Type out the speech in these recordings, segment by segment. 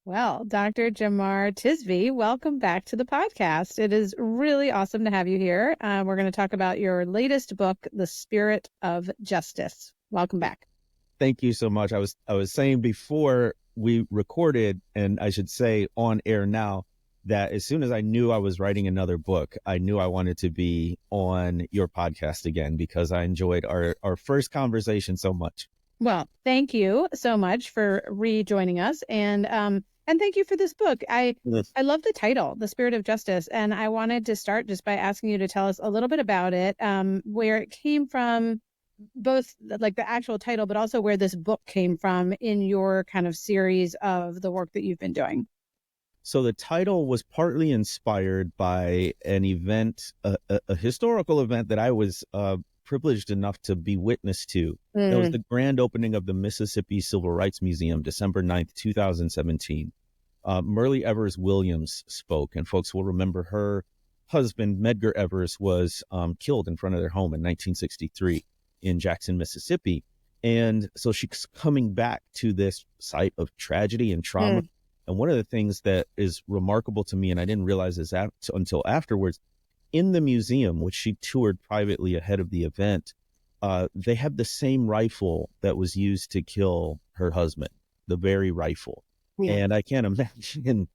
Well, Dr. Jemar Tisby, welcome back to the podcast. It is really awesome to have you here. We're going to talk about your latest book, The Spirit of Justice. Welcome back. Thank you so much. I was saying before we recorded, and I should say on air now, that as soon as I knew I was writing another book, I knew I wanted to be on your podcast again because I enjoyed our first conversation so much. Well, thank you so much for rejoining us, and thank you for this book. Yes. I love the title, The Spirit of Justice, and I wanted to start just by asking you to tell us a little bit about it, where it came from, both like the actual title, but also where this book came from in your kind of series of the work that you've been doing. So the title was partly inspired by an event, a historical event that I was privileged enough to be witness to. It was the grand opening of the Mississippi Civil Rights Museum, December 9th, 2017. Myrlie Evers Williams spoke, and folks will remember her husband, Medgar Evers, was killed in front of their home in 1963 in Jackson, Mississippi. And so she's coming back to this site of tragedy and trauma. And one of the things that is remarkable to me, and I didn't realize this until afterwards, in the museum, which she toured privately ahead of the event, they have the same rifle that was used to kill her husband, the very rifle. Yeah. And I can't imagine,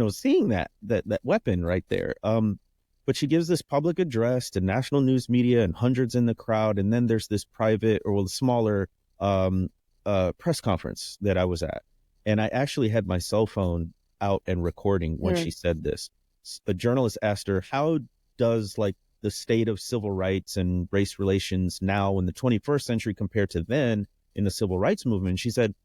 seeing that weapon right there. But she gives this public address to national news media and hundreds in the crowd. And then there's this private or smaller press conference that I was at. And I actually had my cell phone out and recording when she said this. A journalist asked her, how does the state of civil rights and race relations now in the 21st century compare to then in the civil rights movement? She said,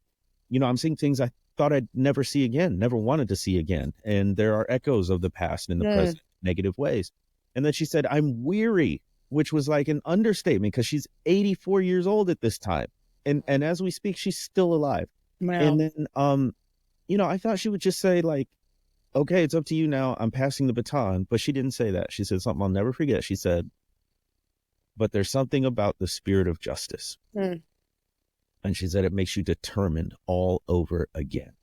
I'm seeing things I thought I'd never see again, never wanted to see again. And there are echoes of the past in the present, negative ways. And then she said, I'm weary, which was like an understatement because she's 84 years old at this time. And as we speak, she's still alive. Wow. And then, I thought she would just say okay, it's up to you now. I'm passing the baton. But she didn't say that. She said something I'll never forget. She said, but there's something about the spirit of justice. And she said, it makes you determined all over again.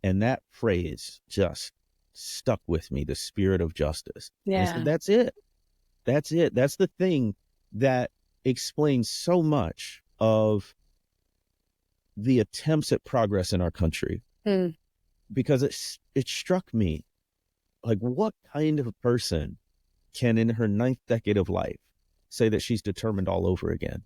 And that phrase just stuck with me, the spirit of justice. Yeah. And I said, that's it. That's it. That's the thing that explains so much of the attempts at progress in our country. Because it struck me, what kind of person can in her 9th decade of life say that she's determined all over again?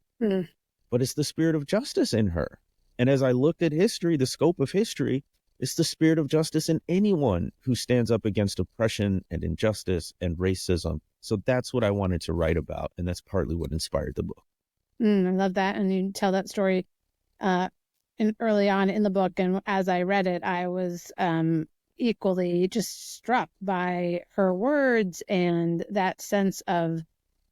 But it's the spirit of justice in her. And as I looked at history, the scope of history, it's the spirit of justice in anyone who stands up against oppression and injustice and racism. So that's what I wanted to write about. And that's partly what inspired the book. I love that. And you tell that story early on in the book. And as I read it, I was equally just struck by her words and that sense of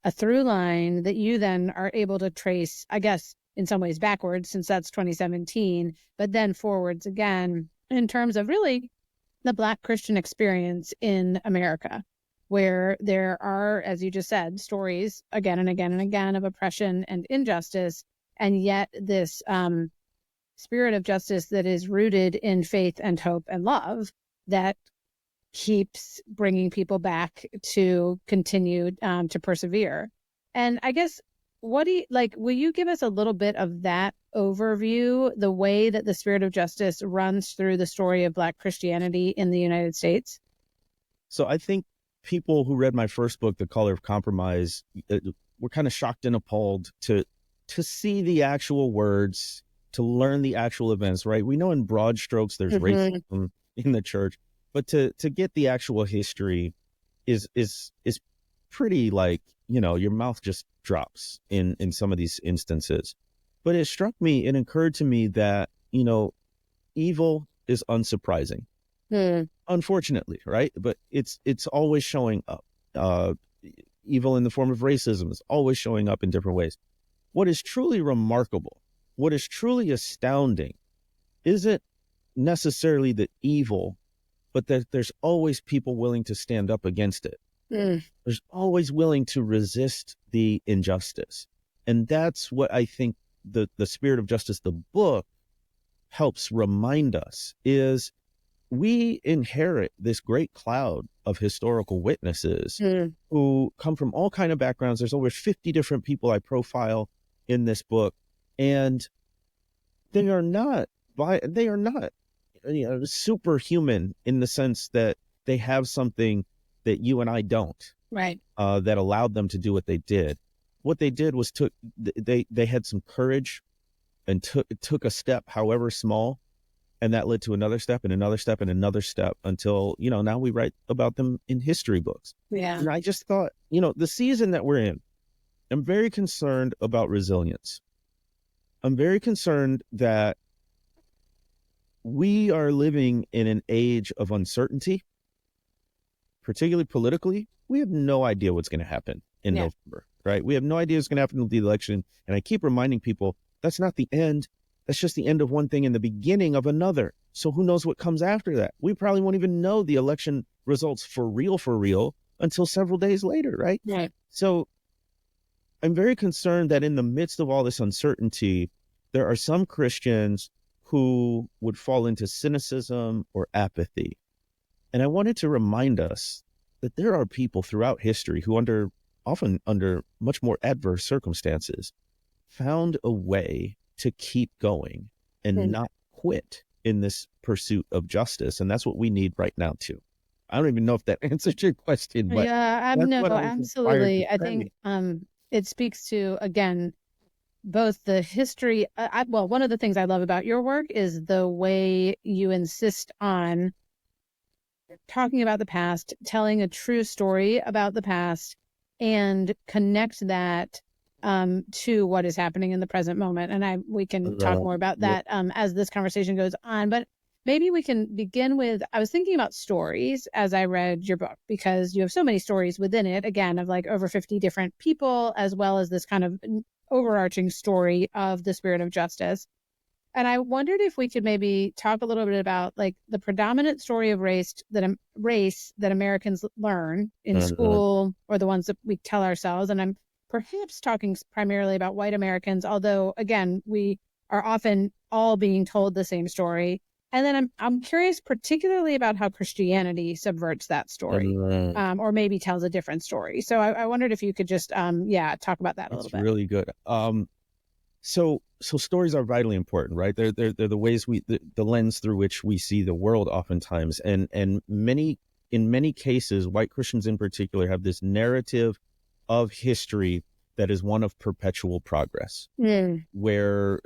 a through line that you then are able to trace, I guess, in some ways backwards, since that's 2017, but then forwards again in terms of really the Black Christian experience in America, where there are, as you just said, stories again and again and again of oppression and injustice, and yet this spirit of justice that is rooted in faith and hope and love that keeps bringing people back to continue to persevere. And I guess, what do you will you give us a little bit of that overview, the way that the spirit of justice runs through the story of Black Christianity in the United States? So I think people who read my first book, The Color of Compromise, were kind of shocked and appalled to see the actual words, to learn the actual events, right? We know in broad strokes there's racism in the church, but to get the actual history is pretty your mouth just drops in some of these instances. But it occurred to me that, evil is unsurprising, unfortunately, right? But it's always showing up. Evil in the form of racism is always showing up in different ways. What is truly remarkable, what is truly astounding, isn't necessarily the evil, but that there's always people willing to stand up against it. There's always willing to resist the injustice. And that's what I think the Spirit of Justice, the book, helps remind us, is we inherit this great cloud of historical witnesses who come from all kind of backgrounds. There's over 50 different people I profile in this book, and they are not superhuman in the sense that they have something that you and I don't, right? That allowed them to do what they did. What they did was they had some courage and took a step, however small, and that led to another step and another step and another step until, now we write about them in history books. Yeah. And I just thought, the season that we're in, I'm very concerned about resilience. I'm very concerned that we are living in an age of uncertainty, particularly politically. We have no idea what's going to happen in November, right? We have no idea what's going to happen with the election. And I keep reminding people that's not the end. That's just the end of one thing and the beginning of another. So who knows what comes after that? We probably won't even know the election results for real until several days later, right? Right. So I'm very concerned that in the midst of all this uncertainty, there are some Christians who would fall into cynicism or apathy. And I wanted to remind us that there are people throughout history who often under much more adverse circumstances, found a way to keep going and not quit in this pursuit of justice. And that's what we need right now too. I don't even know if that answers your question, but no, absolutely. I think it speaks to, again, both the history. One of the things I love about your work is the way you insist on talking about the past, telling a true story about the past, and connect that to what is happening in the present moment. And we can talk more about that as this conversation goes on. But maybe we can begin with, I was thinking about stories as I read your book, because you have so many stories within it, again, of like over 50 different people, as well as this kind of overarching story of the spirit of justice. And I wondered if we could maybe talk a little bit about like the predominant story of race that Americans learn in school, or the ones that we tell ourselves. And I'm perhaps talking primarily about white Americans, although again, we are often all being told the same story. And then I'm curious particularly about how Christianity subverts that story, or maybe tells a different story. So I wondered if you could just talk about that a little bit. That's really good. So stories are vitally important, right? They're the ways the lens through which we see the world oftentimes. And in many cases, white Christians in particular have this narrative of history that is one of perpetual progress, where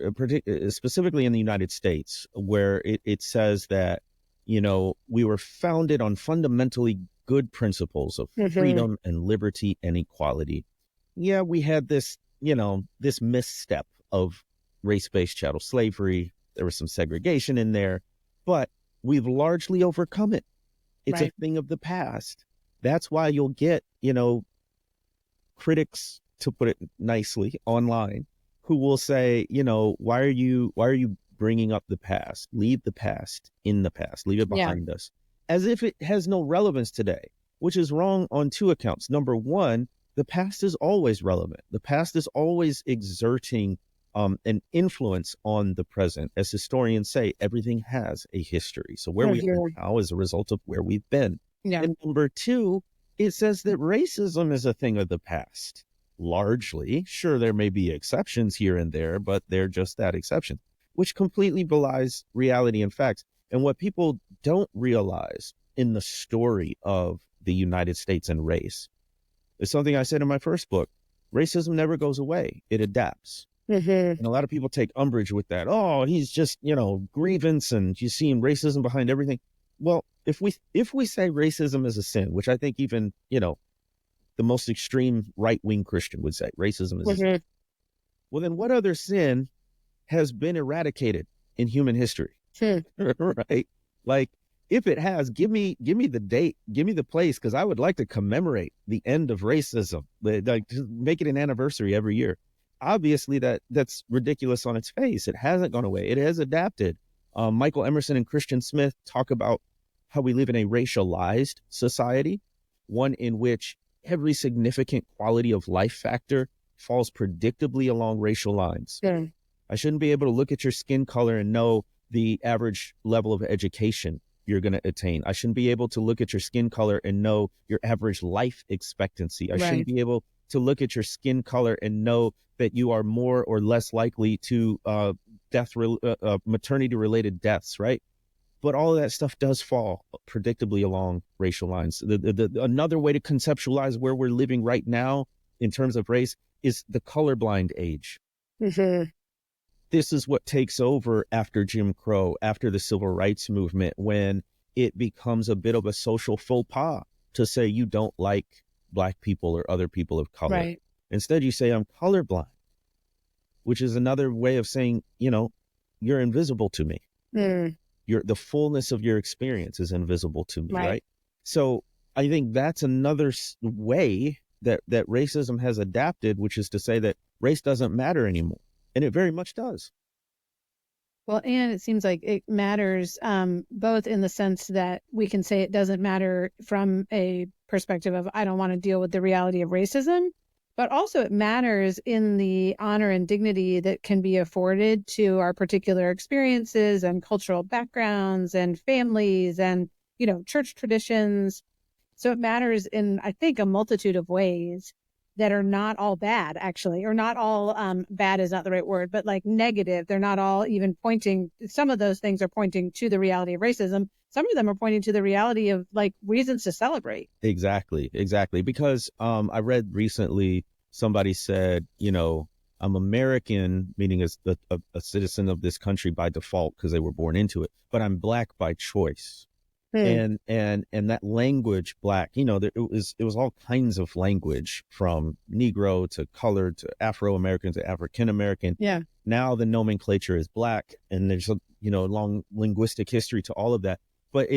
specifically in the United States, where it says that, we were founded on fundamentally good principles of freedom and liberty and equality. Yeah, we had this, this misstep of race-based chattel slavery. There was some segregation in there, but we've largely overcome it. It's a thing of the past. That's why you'll get, critics, to put it nicely, online, who will say, why are you bringing up the past? Leave the past in the past. Leave it behind us. As if it has no relevance today, which is wrong on two accounts. Number one, the past is always relevant. The past is always exerting an influence on the present. As historians say, everything has a history. So where we are now is a result of where we've been. Yeah. And number two, it says that racism is a thing of the past. Largely, sure, there may be exceptions here and there, but they're just that, exception, which completely belies reality and facts. And what people don't realize in the story of the United States and race is something I said in my first book. Racism never goes away. It adapts. And a lot of people take umbrage with that. Oh, he's just, grievance, and you see racism behind everything. Well, if we say racism is a sin, which I think even, the most extreme right-wing Christian would say racism is a sin. Well, then what other sin has been eradicated in human history? Right? Like, if it has, give me the date, give me the place, because I would like to commemorate the end of racism. Like, just make it an anniversary every year. Obviously, that's ridiculous on its face. It hasn't gone away. It has adapted. Michael Emerson and Christian Smith talk about how we live in a racialized society, one in which every significant quality of life factor falls predictably along racial lines. I shouldn't be able to look at your skin color and know the average level of education you're going to attain. I shouldn't be able to look at your skin color and know your average life expectancy. I shouldn't be able to look at your skin color and know that you are more or less likely to maternity related deaths, right? But all of that stuff does fall predictably along racial lines. Another way to conceptualize where we're living right now in terms of race is the colorblind age. Mm-hmm. This is what takes over after Jim Crow, after the civil rights movement, when it becomes a bit of a social faux pas to say you don't like Black people or other people of color. Right. Instead, you say, I'm colorblind, which is another way of saying, you're invisible to me. Mm. The fullness of your experience is invisible to me, Right. right? So I think that's another way that racism has adapted, which is to say that race doesn't matter anymore. And it very much does. Well, and it seems like it matters both in the sense that we can say it doesn't matter from a perspective of I don't want to deal with the reality of racism, but also it matters in the honor and dignity that can be afforded to our particular experiences and cultural backgrounds and families and, church traditions. So it matters in, I think, a multitude of ways that are not all bad, actually, or not all bad is not the right word, but like negative. They're not all even pointing. Some of those things are pointing to the reality of racism. Some of them are pointing to the reality of like reasons to celebrate. Exactly. Because I read recently somebody said, I'm American, meaning as a citizen of this country by default because they were born into it, but I'm Black by choice. And that language, Black, it was all kinds of language from Negro to colored to Afro-American to African-American. Yeah. Now the nomenclature is Black, and there's a long linguistic history to all of that. But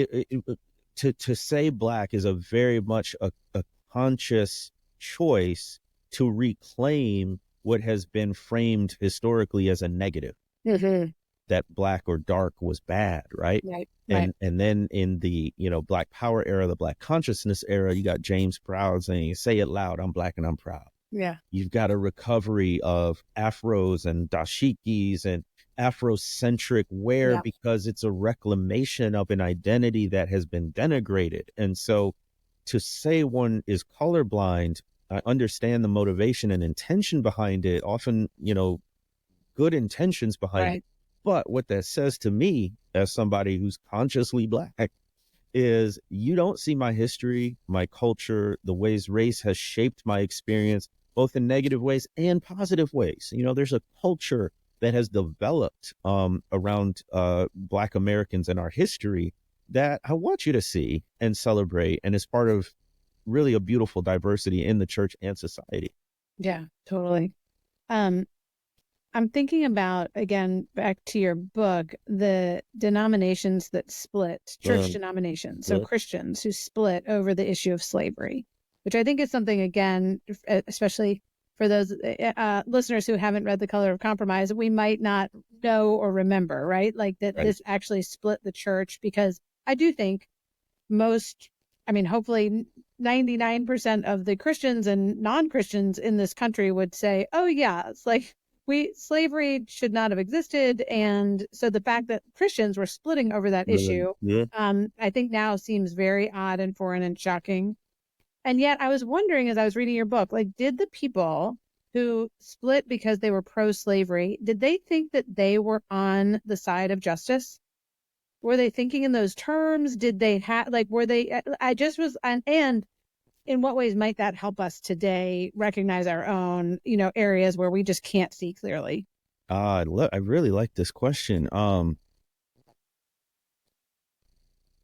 to say Black is a very much a conscious choice to reclaim what has been framed historically as a negative. Mm-hmm. That Black or dark was bad, right? Right. And then in the Black Power era, the Black consciousness era, you got James Proud saying, "Say it loud, I'm Black and I'm proud." Yeah. You've got a recovery of afros and dashikis and Afrocentric wear because it's a reclamation of an identity that has been denigrated. And so to say one is colorblind, I understand the motivation and intention behind it, often, good intentions behind it. But what that says to me as somebody who's consciously Black is you don't see my history, my culture, the ways race has shaped my experience, both in negative ways and positive ways. There's a culture that has developed around Black Americans in our history that I want you to see and celebrate, and is part of really a beautiful diversity in the church and society. Yeah, totally. I'm thinking about, again, back to your book, the denominations that split, church denominations. So Christians who split over the issue of slavery, which I think is something, again, especially for those listeners who haven't read The Color of Compromise, we might not know or remember, right? Like that this actually split the church, because I do think hopefully 99% of the Christians and non-Christians in this country would say, oh yeah, it's like slavery should not have existed. And so the fact that Christians were splitting over that issue, I think now seems very odd and foreign and shocking. And yet I was wondering, as I was reading your book, like, did the people who split because they were pro-slavery, did they think that they were on the side of justice? Were they thinking in those terms? Did they and in what ways might that help us today recognize our own, areas where we just can't see clearly? I really like this question.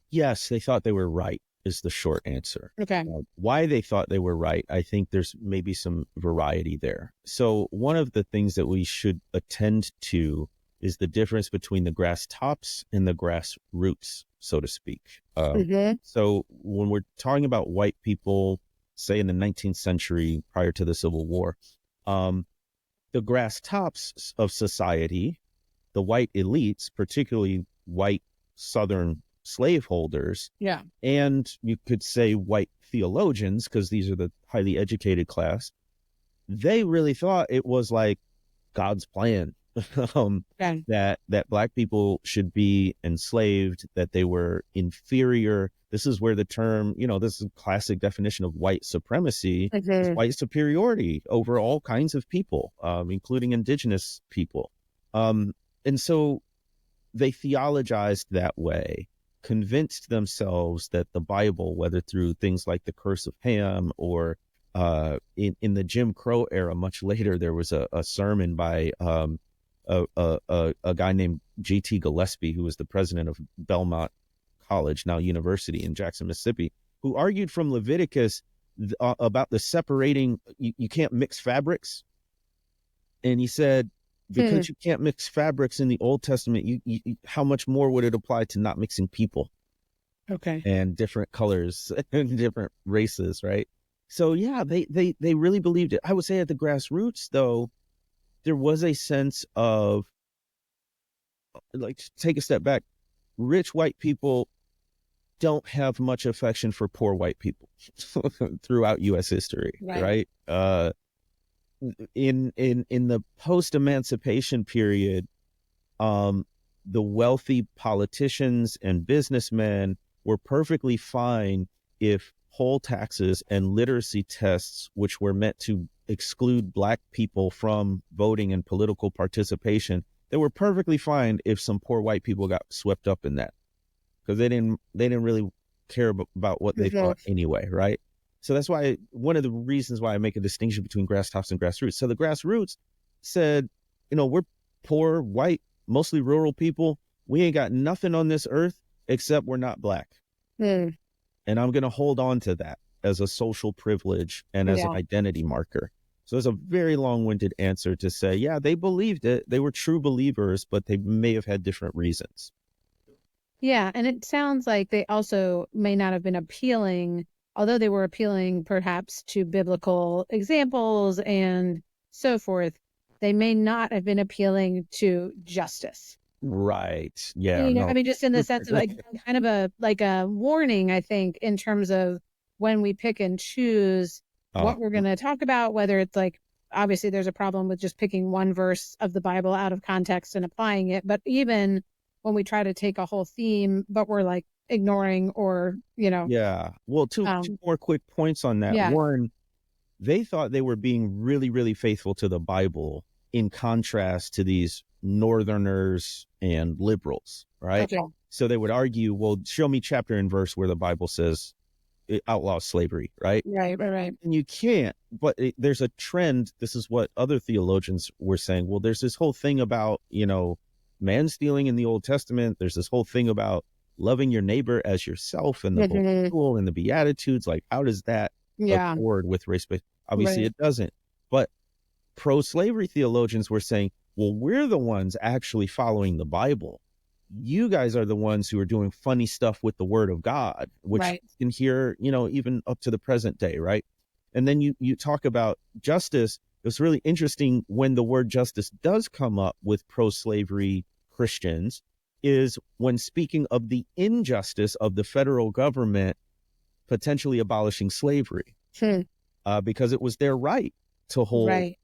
Yes, they thought they were right is the short answer. Okay. Why they thought they were right, I think there's maybe some variety there. So one of the things that we should attend to is the difference between the grass tops and the grass roots, so to speak. So when we're talking about white people, say in the 19th century, prior to the Civil War, the grass tops of society, the white elites, particularly white Southern slaveholders, and you could say white theologians, because these are the highly educated class, they really thought it was like God's plan Okay. that black people should be enslaved, that they were inferior. This is where the term, this is a classic definition of white supremacy, is Mhm. white superiority over all kinds of people, including indigenous people. And so they theologized that way, convinced themselves that the Bible, whether through things like the Curse of Ham or in the Jim Crow era, much later, there was a sermon by a guy named J.T. Gillespie, who was the president of Belmont College, now University in Jackson, Mississippi, who argued from Leviticus about the separating, you can't mix fabrics. And he said, Hmm. because you can't mix fabrics in the Old Testament, how much more would it apply to not mixing people Okay. and different colors and different races, right? So yeah, they really believed it. I would say at the grassroots, though, there was a sense of, like, take a step back. Rich white people don't have much affection for poor white people throughout U.S. history, Right. right? In the post emancipation period, um, the wealthy politicians and businessmen were perfectly fine if poll taxes and literacy tests, which were meant to exclude black people from voting and political participation, they were perfectly fine if some poor white people got swept up in that, because they didn't really care about what they Mhm. thought anyway, right? So that's why one of the reasons why I make a distinction between grass tops and grassroots. So the grassroots said, we're poor, white, mostly rural people. We ain't got nothing on this earth except we're not black. Mm. And I'm going to hold on to that as a social privilege and as an Yeah. identity marker. So it's a very long-winded answer to say, yeah, they believed it. They were true believers, but they may have had different reasons. Yeah, and it sounds like they also may not have been appealing, although they were appealing perhaps to biblical examples and so forth, they may not have been appealing to justice. Right. Yeah. I No. mean, just in the sense of like kind of a warning, I think, in terms of when we pick and choose uh, what we're going to talk about, whether it's like obviously there's a problem with just picking one verse of the Bible out of context and applying it, but even when we try to take a whole theme, but we're like ignoring or, Yeah. Well, two more quick points on that. yeah, One, they thought they were being really, really faithful to the Bible in contrast to these Northerners and liberals, right? okay, So they would argue, well, show me chapter and verse where the Bible says it outlaws slavery, right? right, right, right, And you can't, but there's a trend. This is what other theologians were saying. Well, there's this whole thing about, man stealing in the Old Testament. There's this whole thing about loving your neighbor as yourself and the golden Mhm. rule and the Beatitudes. Like, how does that Yeah, accord with race based? Obviously, right, it doesn't. But pro slavery theologians were saying, well, we're the ones actually following the Bible. You guys are the ones who are doing funny stuff with the word of God, which right, you can hear, even up to the present day, right? And then you talk about justice. It's really interesting when the word justice does come up with pro-slavery Christians, is when speaking of the injustice of the federal government potentially abolishing slavery, Hmm. because it was their right to hold Right.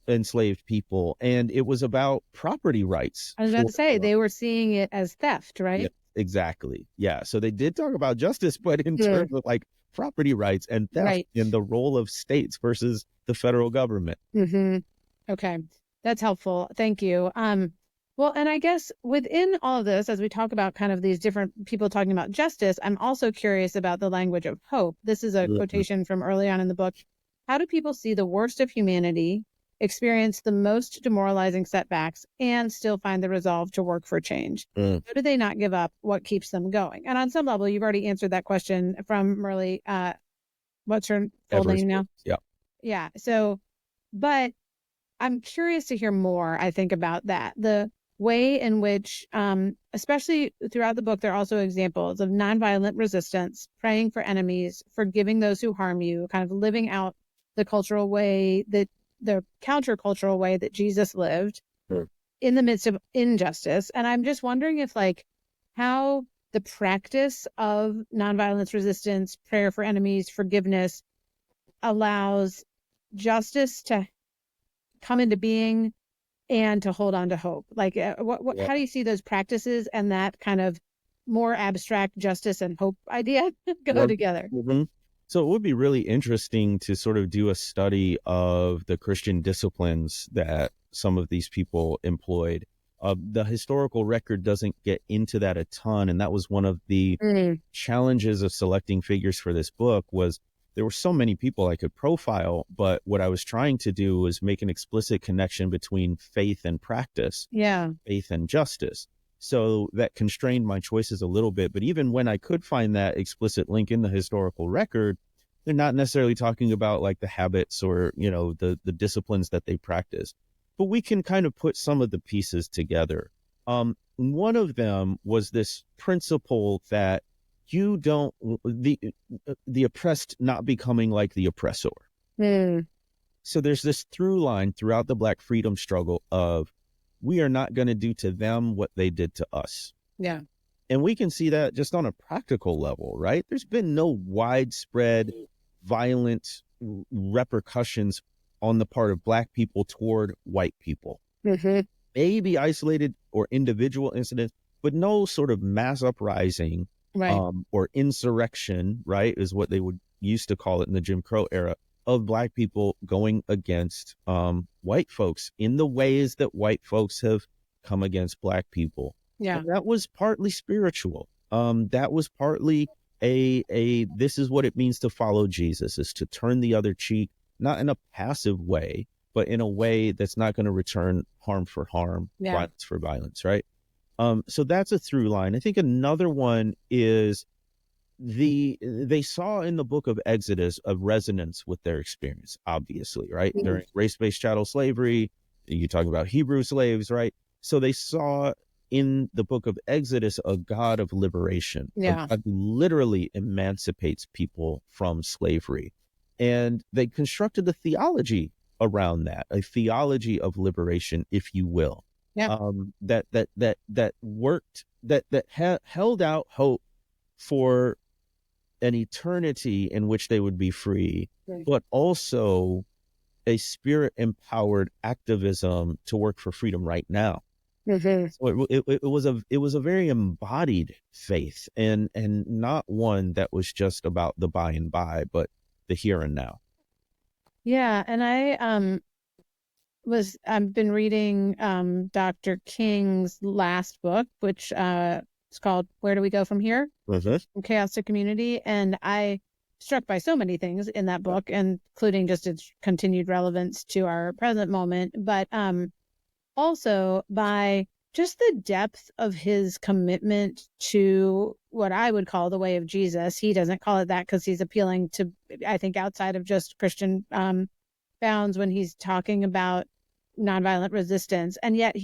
enslaved people, and it was about property rights I was about for to say they were seeing it as theft, yeah, right? exactly. Yeah. So they did talk about justice, but in Hmm. terms of like property rights and theft Right. in the role of states versus the federal government. Mm-hmm. Okay. That's helpful. Thank you. Well, and I guess within all of this, as we talk about kind of these different people talking about justice, I'm also curious about the language of hope. This is a Mhm. quotation from early on in the book. How do people see the worst of humanity, experience the most demoralizing setbacks, and still find the resolve to work for change? Mm. How do they not give up? What keeps them going? And on some level, you've already answered that question from Merle. What's her full Everest. name now? Yeah. Yeah. So, but I'm curious to hear more, I think, about that. The way in which, especially throughout the book, there are also examples of nonviolent resistance, praying for enemies, forgiving those who harm you, kind of living out the countercultural way that Jesus lived Mm. in the midst of injustice. And I'm just wondering if, like, how the practice of nonviolence resistance, prayer for enemies, forgiveness allows justice to come into being and to hold on to hope. Like, Yeah. how do you see those practices and that kind of more abstract justice and hope idea go Well, together? mhm. So it would be really interesting to sort of do a study of the Christian disciplines that some of these people employed. The historical record doesn't get into that a ton, and that was one of the Mm, challenges of selecting figures for this book. Was there were so many people I could profile, but what I was trying to do was make an explicit connection between faith and practice, yeah. faith and justice. So that constrained my choices a little bit. But even when I could find that explicit link in the historical record, they're not necessarily talking about like the habits or, the disciplines that they practice. But we can kind of put some of the pieces together. One of them was this principle that you don't, the oppressed not becoming like the oppressor. Mm, So there's this through line throughout the Black freedom struggle of we are not going to do to them what they did to us. yeah. And we can see that just on a practical level, right? There's been no widespread violent repercussions on the part of Black people toward white people. Hmm. Maybe isolated or individual incidents, but no sort of mass uprising Right. or insurrection, right, is what they would used to call it in the Jim Crow era, of Black people going against white folks in the ways that white folks have come against Black people. Yeah. And that was partly spiritual. That was partly a this is what it means to follow Jesus, is to turn the other cheek, not in a passive way, but in a way that's not going to return harm for harm, Yeah. violence for violence, right? So that's a through line. I think another one is they saw in the book of Exodus a resonance with their experience, obviously, right? Mhm. During race-based chattel slavery, you talk about Hebrew slaves, right? So they saw in the book of Exodus a God of liberation, a Yeah. God who literally emancipates people from slavery. And they constructed a theology around that, a theology of liberation, if you will. Yeah. That worked, that held out hope for an eternity in which they would be free, Right. but also a spirit empowered activism to work for freedom right now. Hmm. So it was a very embodied faith, and not one that was just about the by and by, but the here and now. Yeah. And I've been reading Dr. King's last book, which is called Where Do We Go From Here? From Chaos to Community. And I struck by so many things in that book, including just its continued relevance to our present moment, but also by just the depth of his commitment to what I would call the way of Jesus. He doesn't call it that because he's appealing to, I think, outside of just Christian bounds when he's talking about nonviolent resistance. And yet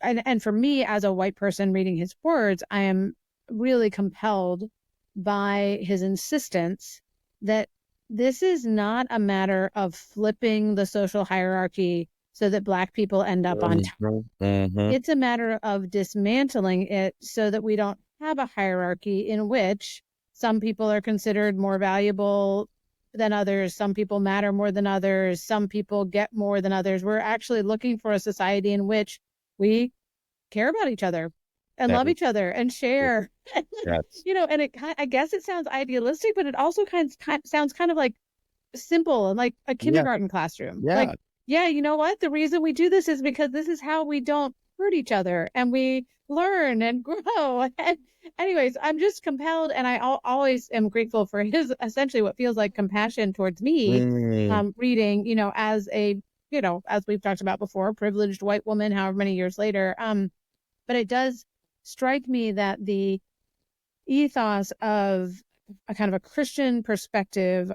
and for me as a white person reading his words, I am really compelled by his insistence that this is not a matter of flipping the social hierarchy so that Black people end up on top. Mm-hmm. It's a matter of dismantling it so that we don't have a hierarchy in which some people are considered more valuable than others. Some people matter more than others. Some people get more than others. We're actually looking for a society in which we care about each other and love each other and share. Yes. And I guess it sounds idealistic, but it also sounds kind of like simple and like a kindergarten classroom. Yeah. Like, yeah, you know what? The reason we do this is because this is how we don't hurt each other and we learn and grow. And anyways, I'm just compelled, and I always am grateful for his essentially what feels like compassion towards me, reading, as as we've talked about before, privileged white woman, however many years later. But it does strike me that the ethos of a kind of a Christian perspective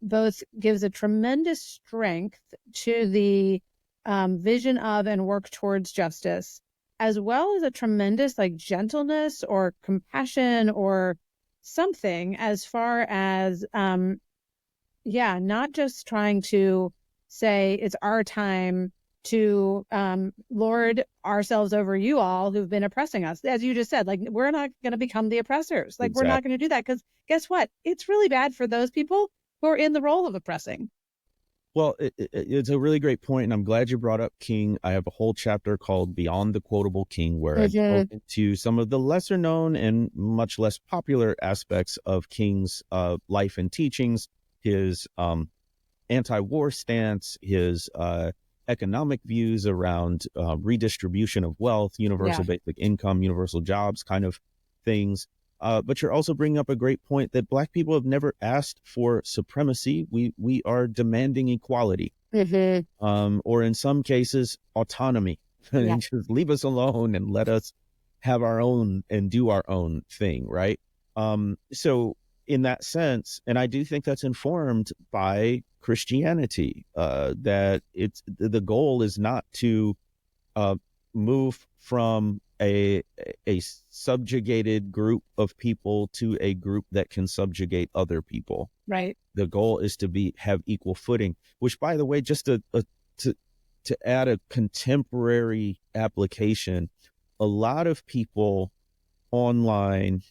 both gives a tremendous strength to the vision of and work towards justice, as well as a tremendous like gentleness or compassion or something as far as not just trying to say it's our time to lord ourselves over you all who've been oppressing us. As you just said, like, we're not going to become the oppressors. Like, we're not going to do that, because guess what? It's really bad for those people who are in the role of oppressing. Well, it's a really great point, and I'm glad you brought up King. I have a whole chapter called Beyond the Quotable King, where I go into some of the lesser known and much less popular aspects of King's life and teachings, his anti-war stance, his economic views around redistribution of wealth, universal basic income, universal jobs kind of things. But you're also bringing up a great point that Black people have never asked for supremacy. We are demanding equality, or in some cases, autonomy. Just leave us alone and let us have our own and do our own thing, right? So in that sense, and I do think that's informed by Christianity, that it's the goal is not to move from a subjugated group of people to a group that can subjugate other people. Right. The goal is to have equal footing, which, by the way, just to add a contemporary application, a lot of people online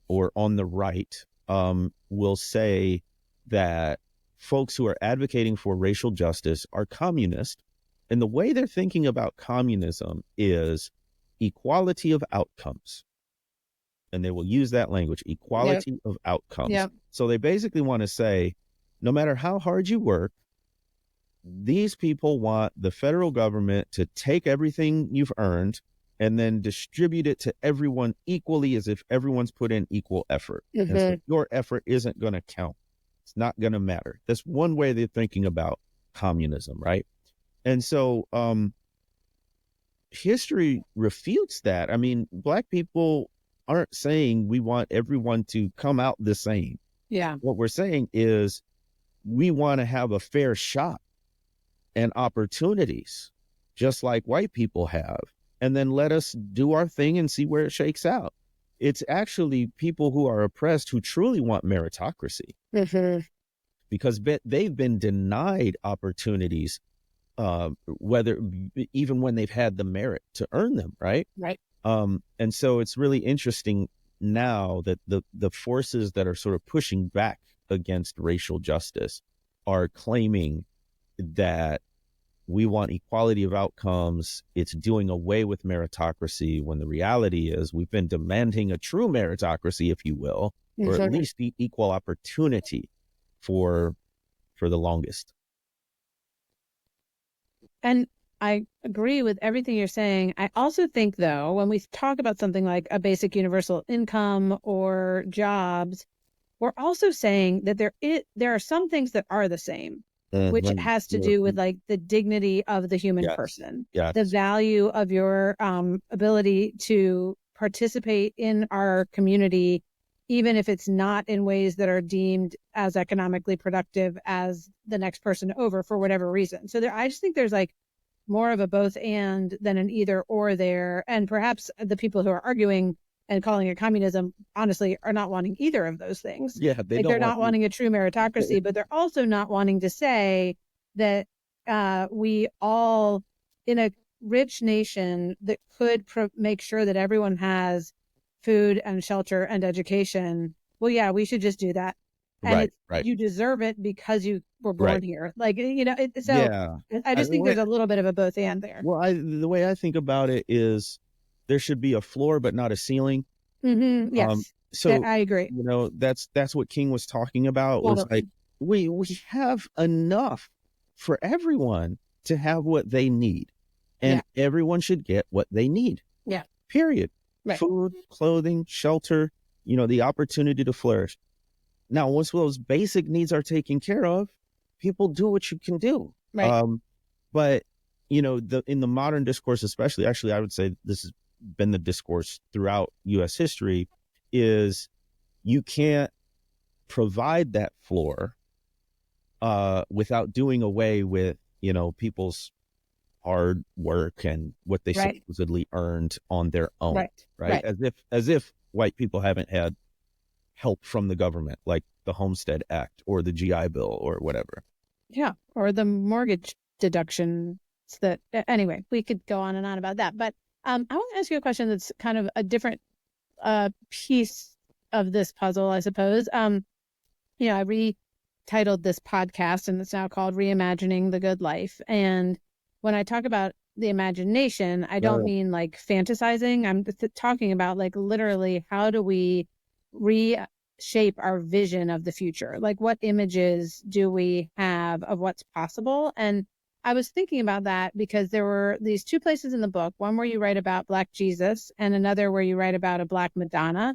or on the right will say that folks who are advocating for racial justice are communist. And the way they're thinking about communism is equality of outcomes. And they will use that language, equality of outcomes. So they basically want to say, no matter how hard you work, these people want the federal government to take everything you've earned and then distribute it to everyone equally, as if everyone's put in equal effort. And so your effort isn't going to count. It's not going to matter. That's one way they're thinking about communism, right? And so history refutes that. I mean, Black people aren't saying we want everyone to come out the same. Yeah. What we're saying is we want to have a fair shot and opportunities, just like white people have, and then let us do our thing and see where it shakes out. It's actually people who are oppressed who truly want meritocracy, because they've been denied opportunities, whether even when they've had the merit to earn them, right? Right. And so it's really interesting now that the forces that are sort of pushing back against racial justice are claiming that we want equality of outcomes. It's doing away with meritocracy, when the reality is we've been demanding a true meritocracy, if you will, or at least equal opportunity for the longest. And I agree with everything you're saying. I also think, though, when we talk about something like a basic universal income or jobs, we're also saying that there are some things that are the same, which has to do with like the dignity of the human person, the value of your ability to participate in our community, even if it's not in ways that are deemed as economically productive as the next person over for whatever reason. So I just think there's like more of a both and than an either or there. And perhaps the people who are arguing and calling it communism, honestly, are not wanting either of those things. Yeah, they're not wanting a true meritocracy, but they're also not wanting to say that we all, in a rich nation that could make sure that everyone has food and shelter and education, well, yeah, we should just do that. And you deserve it because you were born here. Like, I just think there's a little bit of a both and there. Well, the way I think about it is there should be a floor, but not a ceiling. Yes. So I agree. That's what King was talking about. Was like, we have enough for everyone to have what they need, and everyone should get what they need. Yeah. Period. Right. Food, clothing, shelter, the opportunity to flourish. Now, once those basic needs are taken care of, people do what you can do. Right. But in the modern discourse, especially, actually, I would say this has been the discourse throughout U.S. history, is you can't provide that floor without doing away with people's hard work and what they supposedly earned on their own, right? As if white people haven't had help from the government, like the Homestead Act or the GI Bill or whatever. Yeah, or the mortgage deductions that, anyway, we could go on and on about that. But I want to ask you a question that's kind of a different piece of this puzzle, I suppose. I titled this podcast, and it's now called Reimagining the Good Life. And when I talk about the imagination, I don't mean like fantasizing. I'm talking about like literally, how do we reshape our vision of the future? Like, what images do we have of what's possible? And I was thinking about that because there were these two places in the book, one where you write about Black Jesus and another where you write about a Black Madonna.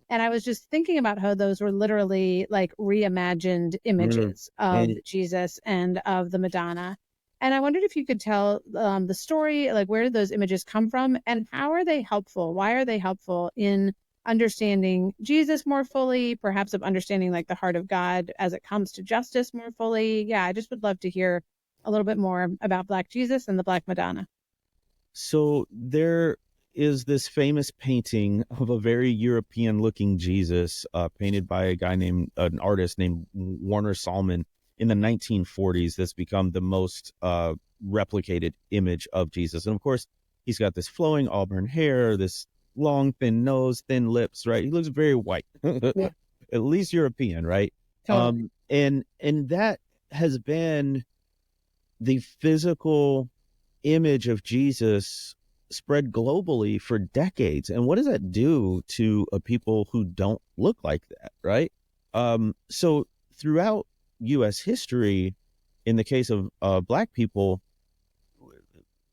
And I was just thinking about how those were literally like reimagined images of Jesus and of the Madonna. And I wondered if you could tell the story, like where did those images come from and how are they helpful? Why are they helpful in understanding Jesus more fully, perhaps of understanding like the heart of God as it comes to justice more fully? Yeah, I just would love to hear a little bit more about Black Jesus and the Black Madonna. So there is this famous painting of a very European looking Jesus, painted by an artist named Warner Salmon in the 1940s. That's become the most replicated image of Jesus. And of course, he's got this flowing auburn hair, this long, thin nose, thin lips, right? He looks very white, yeah. At least European, right? Totally. And that has been the physical image of Jesus spread globally for decades. And what does that do to a people who don't look like that, right? So throughout U.S. history, in the case of Black people,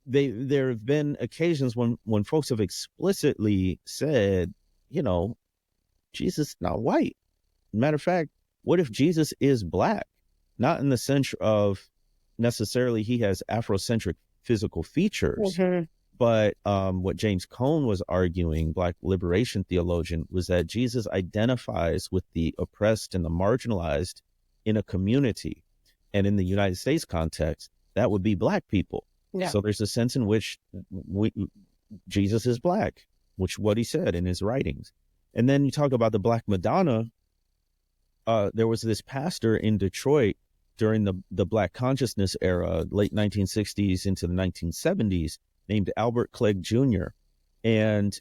there have been occasions when folks have explicitly said, you know, Jesus is not white. Matter of fact, what if Jesus is Black? Not in the sense of necessarily he has Afrocentric physical features, but what James Cone was arguing, Black liberation theologian, was that Jesus identifies with the oppressed and the marginalized in a community. And in the United States context, that would be Black people. Yeah. So there's a sense in which Jesus is Black, which what he said in his writings. And then you talk about the Black Madonna. There was this pastor in Detroit during the Black consciousness era, late 1960s into the 1970s, named Albert Clegg Jr. And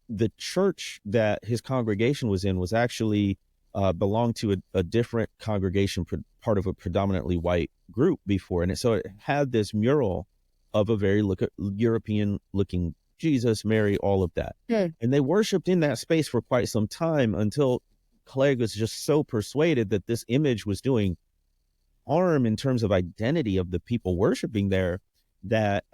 the church that his congregation was in was actually belonged to a different congregation, part of a predominantly white group before. And so it had this mural of a very European-looking Jesus, Mary, all of that. Yeah. And they worshiped in that space for quite some time until Clegg was just so persuaded that this image was doing harm in terms of identity of the people worshiping there, that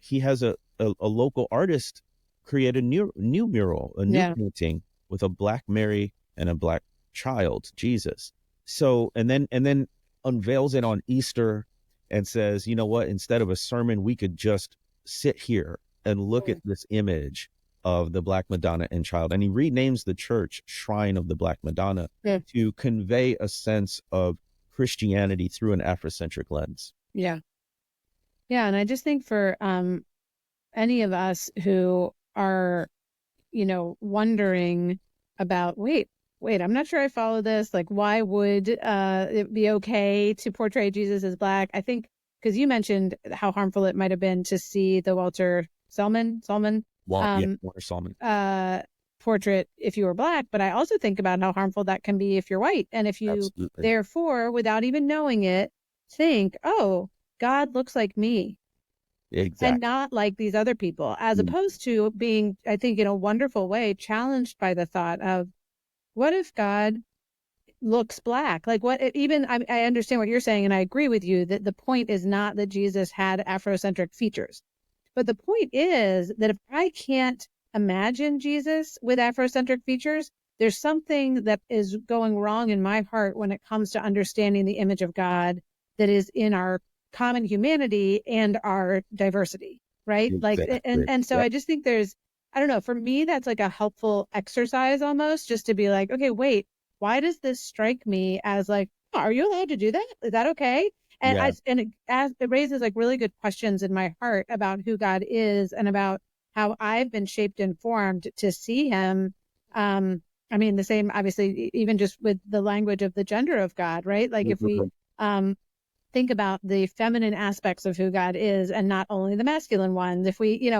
he has a local artist create a new mural, a new painting with a Black Mary and a Black child, Jesus. So, and then unveils it on Easter and says, you know what, instead of a sermon, we could just sit here and look at this image of the Black Madonna and child. And he renames the church Shrine of the Black Madonna to convey a sense of Christianity through an Afrocentric lens. Yeah. Yeah. And I just think for any of us who are, wondering about, wait, I'm not sure I follow this. Like, why would it be okay to portray Jesus as Black? I think because you mentioned how harmful it might have been to see the Walter Salmon Walter Salmon portrait if you were Black, but I also think about how harmful that can be if you're white. And if you therefore, without even knowing it, think, oh, God looks like me. Exactly. And not like these other people, as opposed to being, I think, in a wonderful way, challenged by the thought of, what if God looks Black? Like, I understand what you're saying, and I agree with you that the point is not that Jesus had Afrocentric features. But the point is that if I can't imagine Jesus with Afrocentric features, there's something that is going wrong in my heart when it comes to understanding the image of God that is in our common humanity and our diversity, right? Exactly. Like, and so I just think there's, I don't know, for me, that's like a helpful exercise almost, just to be like, okay, wait, why does this strike me as like, oh, are you allowed to do that? Is that okay? And it raises like really good questions in my heart about who God is and about how I've been shaped and formed to see him. I mean, the same, obviously, even just with the language of the gender of God, right? Like if we think about the feminine aspects of who God is and not only the masculine ones, if we,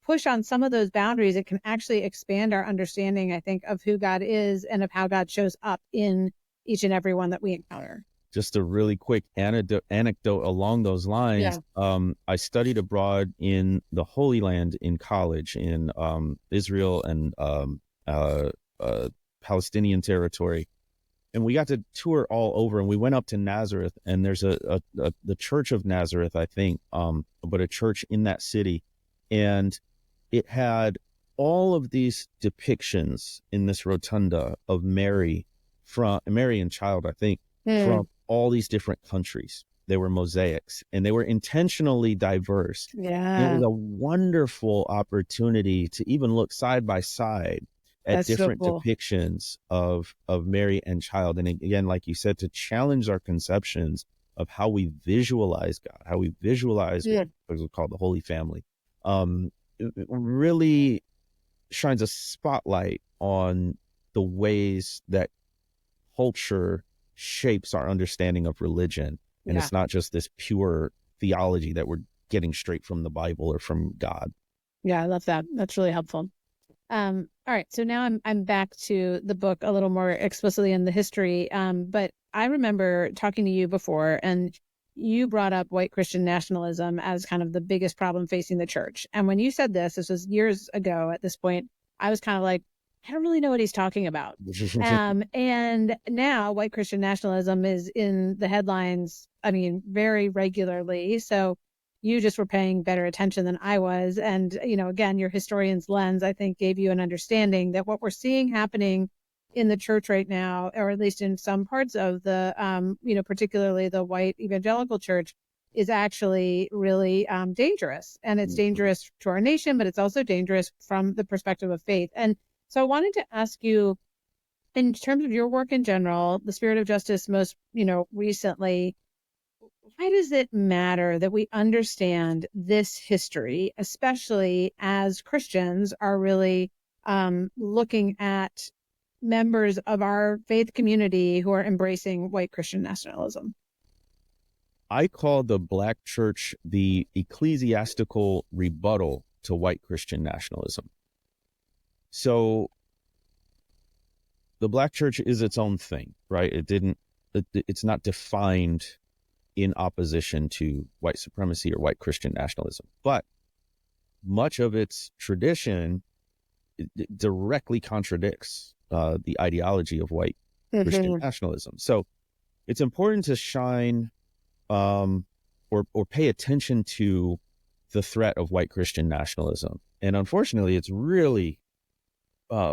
push on some of those boundaries, it can actually expand our understanding, I think, of who God is and of how God shows up in each and every one that we encounter. Just a really quick anecdote along those lines. Yeah. I studied abroad in the Holy Land in college in Israel and uh, uh, Palestinian territory. And we got to tour all over, and we went up to Nazareth, and there's the Church of Nazareth, I think, but a church in that city. And it had all of these depictions in this rotunda of Mary and child, I think, from all these different countries. They were mosaics, and they were intentionally diverse. And it Yeah. was a wonderful opportunity to even look side by side at That's so different cool. depictions of Mary and child. And again, like you said, to challenge our conceptions of how we visualize God, how we visualize what we call the Holy Family. It really shines a spotlight on the ways that culture shapes our understanding of religion. And it's not just this pure theology that we're getting straight from the Bible or from God. Yeah, I love that. That's really helpful. All right, so now I'm back to the book a little more explicitly in the history. But I remember talking to you before, and you brought up white Christian nationalism as kind of the biggest problem facing the church. And when you said this was years ago at this point, I was kind of like, I don't really know what he's talking about. And now white Christian nationalism is in the headlines, I mean, very regularly. So you just were paying better attention than I was. And, again, your historian's lens, I think, gave you an understanding that what we're seeing happening in the church right now, or at least in some parts of the, particularly the white evangelical church, is actually really dangerous. And it's dangerous to our nation, but it's also dangerous from the perspective of faith. And so I wanted to ask you, in terms of your work in general, the Spirit of Justice most, recently, why does it matter that we understand this history, especially as Christians are really looking at members of our faith community who are embracing white Christian nationalism? I call the Black church the ecclesiastical rebuttal to white Christian nationalism. So the Black church is its own thing, right? It's not defined in opposition to white supremacy or white Christian nationalism, but much of its tradition directly contradicts the ideology of white Christian nationalism. So it's important to shine or pay attention to the threat of white Christian nationalism. And unfortunately, it's really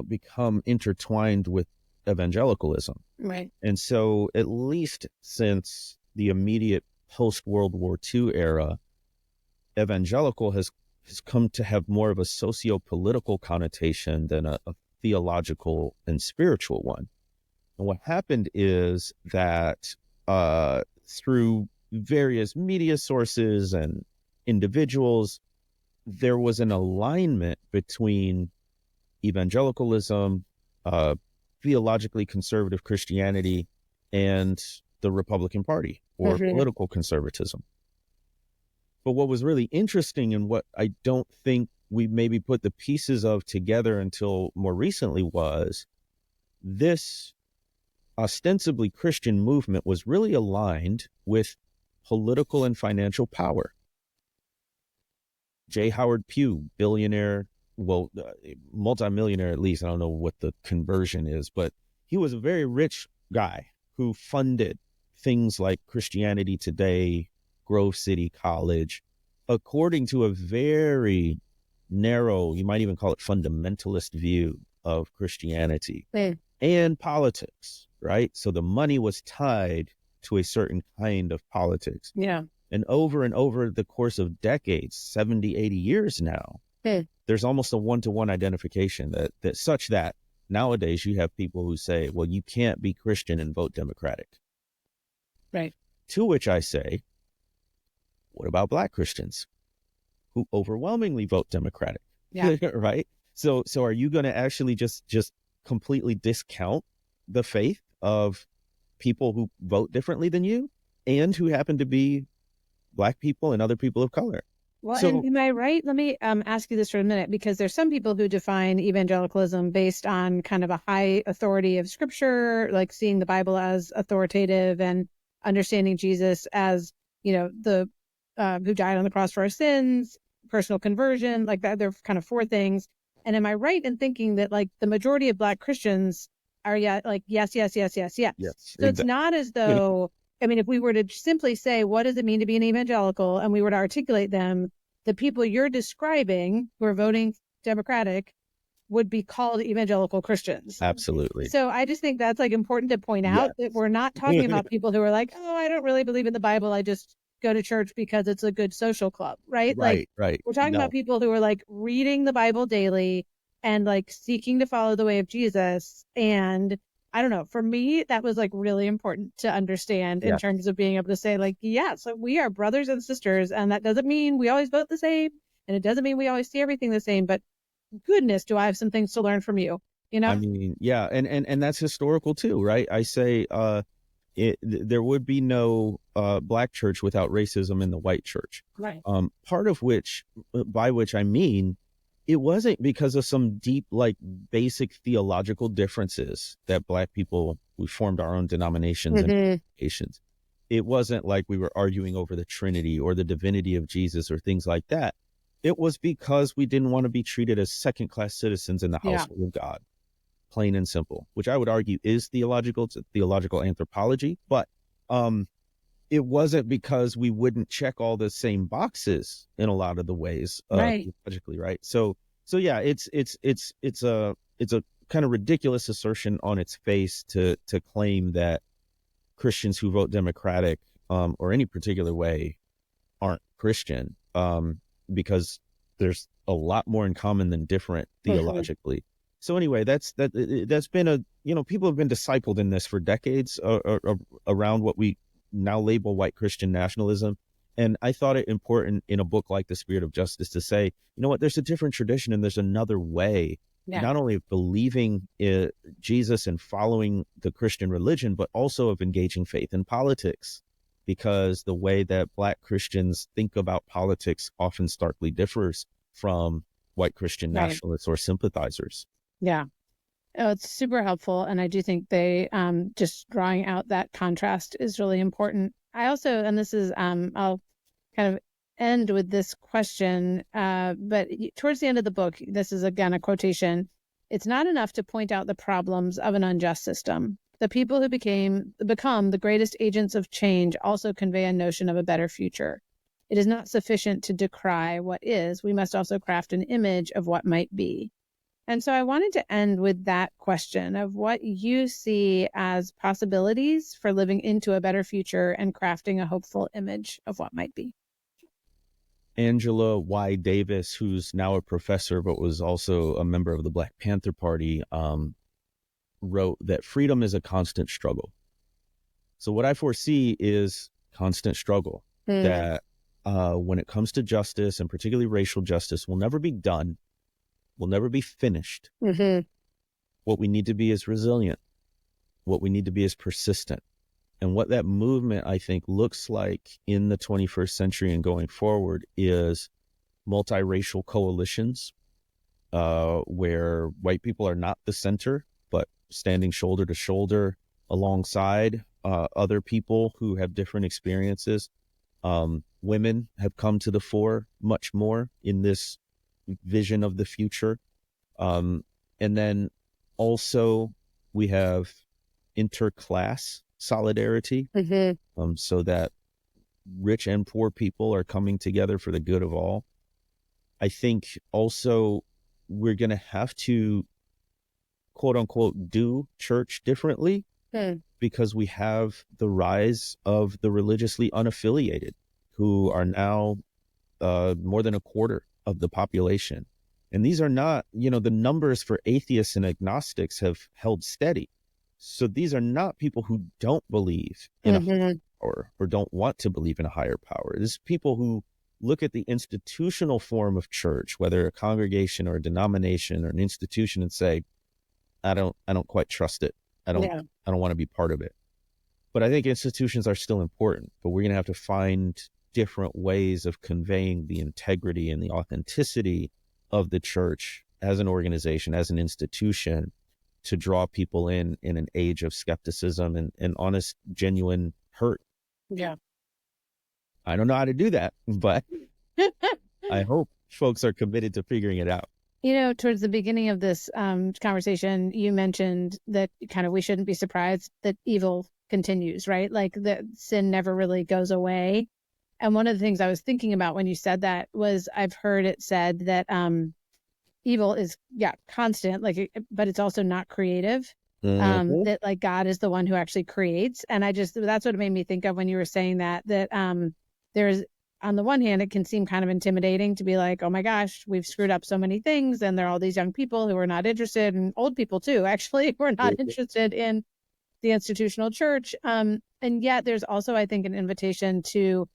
become intertwined with evangelicalism. Right. And so at least since the immediate post-World War II era, evangelical has come to have more of a socio-political connotation than a theological and spiritual one. And what happened is that through various media sources and individuals, there was an alignment between evangelicalism, theologically conservative Christianity, and the Republican Party or political conservatism. But what was really interesting, and what I don't think we maybe put the pieces of together until more recently, was this ostensibly Christian movement was really aligned with political and financial power. J. Howard Pugh, billionaire, multimillionaire at least, I don't know what the conversion is, but he was a very rich guy who funded things like Christianity Today, Grove City College, according to a very narrow, you might even call it fundamentalist view of Christianity and politics, right? So the money was tied to a certain kind of politics. Yeah. And over the course of decades, 70, 80 years now, there's almost a one-to-one identification that such that nowadays you have people who say, well, you can't be Christian and vote Democratic. Right. To which I say, what about Black Christians who overwhelmingly vote Democratic? Yeah. Right? So are you going to actually just completely discount the faith of people who vote differently than you and who happen to be Black people and other people of color? Well, and So am I right? Let me ask you this for a minute, because there's some people who define evangelicalism based on kind of a high authority of scripture, like seeing the Bible as authoritative and understanding Jesus as, the who died on the cross for our sins, personal conversion, like that. They're kind of four things. And am I right in thinking that like the majority of Black Christians are like yes, yes, yes, yes, yes. yes, So it's exactly. not as though, I mean, if we were to simply say, what does it mean to be an evangelical? And we were to articulate them, the people you're describing who are voting Democratic would be called evangelical Christians. Absolutely. So I just think that's like important to point out that Yes. we're not talking about people who are like, oh, I don't really believe in the Bible. I just go to church because it's a good social club, right? Like Right, right. we're talking about No, people who are like reading the Bible daily and like seeking to follow the way of Jesus. And I don't know, for me, that was like really important to understand in yeah. terms of being able to say, like, yeah, so we are brothers and sisters. And that doesn't mean we always vote the same. And it doesn't mean we always see everything the same, but goodness, do I have some things to learn from you, you I know? mean, yeah, and that's historical too, right? I say there would be no Black church without racism in the white church. Right. Part of which, by which I mean, it wasn't because of some deep, like basic theological differences that Black people, we formed our own denominations and Mm-hmm. congregations. It wasn't like we were arguing over the Trinity or the divinity of Jesus or things like that. It was because we didn't want to be treated as second class citizens in the Yeah. household of God, plain and simple, which I would argue is theological. It's a theological anthropology, but it wasn't because we wouldn't check all the same boxes in a lot of the ways Right. theologically, right? So yeah, it's a kind of ridiculous assertion on its face to claim that Christians who vote Democratic or any particular way aren't Christian, because there's a lot more in common than different Mm-hmm. theologically. So anyway, that's been people have been discipled in this for decades around what we now label white Christian nationalism. And I thought it important in a book like The Spirit of Justice to say, you know what, there's a different tradition and there's another way, Yeah. not only of believing in Jesus and following the Christian religion, but also of engaging faith in politics, because the way that Black Christians think about politics often starkly differs from white Christian Right. nationalists or sympathizers. Yeah. Oh, it's super helpful. And I do think they just drawing out that contrast is really important. I also, and this is, I'll kind of end with this question, but towards the end of the book, this is again a quotation. It's not enough to point out the problems of an unjust system. The people who become the greatest agents of change also convey a notion of a better future. It is not sufficient to decry what is. We must also craft an image of what might be. And so I wanted to end with that question of what you see as possibilities for living into a better future and crafting a hopeful image of what might be. Angela Y. Davis, who's now a professor but was also a member of the Black Panther Party, wrote that freedom is a constant struggle. So what I foresee is constant struggle, Mm. that when it comes to justice, and particularly racial justice, will never be done, will never be finished. Mm-hmm. What we need to be is resilient. What we need to be is persistent. And what that movement, I think, looks like in the 21st century and going forward is multiracial coalitions, where white people are not the center, but standing shoulder to shoulder alongside other people who have different experiences. Women have come to the fore much more in this vision of the future. And then also we have interclass solidarity, Mm-hmm. so that rich and poor people are coming together for the good of all. I think also we're going to have to, quote unquote, do church differently, Mm. because we have the rise of the religiously unaffiliated, who are now more than a quarter of the population. And these are not, the numbers for atheists and agnostics have held steady. So these are not people who don't believe in a Mm-hmm. power or don't want to believe in a higher power. This is people who look at the institutional form of church, whether a congregation or a denomination or an institution, and say, I don't quite trust it. I don't Yeah. I don't want to be part of it. But I think institutions are still important, but we're going to have to find different ways of conveying the integrity and the authenticity of the church as an organization, as an institution, to draw people in an age of skepticism and honest, genuine hurt. Yeah. I don't know how to do that, but I hope folks are committed to figuring it out. Towards the beginning of this conversation, you mentioned that kind of we shouldn't be surprised that evil continues, right? Like that sin never really goes away. And one of the things I was thinking about when you said that was I've heard it said that evil is, constant, but it's also not creative. Mm-hmm. That like God is the one who actually creates. And that's what it made me think of when you were saying that there's, on the one hand, it can seem kind of intimidating to be like, oh my gosh, we've screwed up so many things. And there are all these young people who are not interested, and old people too, actually, who are not interested in the institutional church. And yet there's also, I think, an invitation to,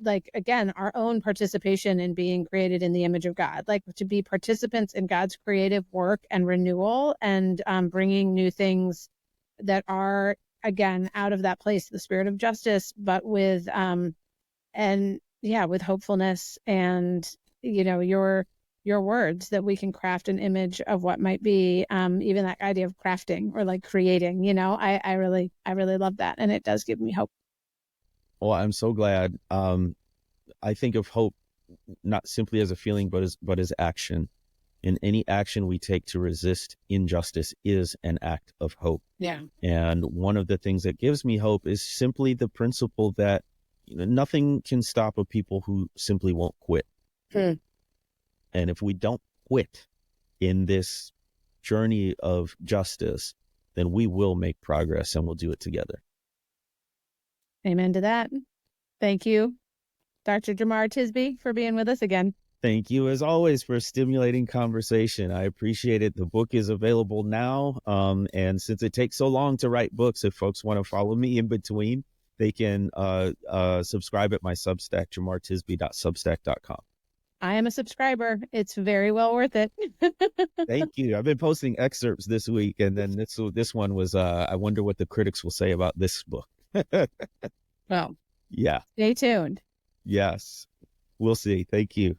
like, again, our own participation in being created in the image of God, like to be participants in God's creative work and renewal, and bringing new things that are, again, out of that place, the spirit of justice, but with, with hopefulness and, your words, that we can craft an image of what might be, even that idea of crafting or like creating, I really love that. And it does give me hope. Well, I'm so glad. I think of hope not simply as a feeling, but as action. And any action we take to resist injustice is an act of hope. Yeah. And one of the things that gives me hope is simply the principle that nothing can stop a people who simply won't quit. And if we don't quit in this journey of justice, then we will make progress, and we'll do it together. Amen to that. Thank you, Dr. Jemar Tisby, for being with us again. Thank you, as always, for a stimulating conversation. I appreciate it. The book is available now. And since it takes so long to write books, if folks want to follow me in between, they can subscribe at my Substack, jemartisby.substack.com. I am a subscriber. It's very well worth it. Thank you. I've been posting excerpts this week, and then this one was, I wonder what the critics will say about this book. Well, yeah. Stay tuned. Yes. We'll see. Thank you.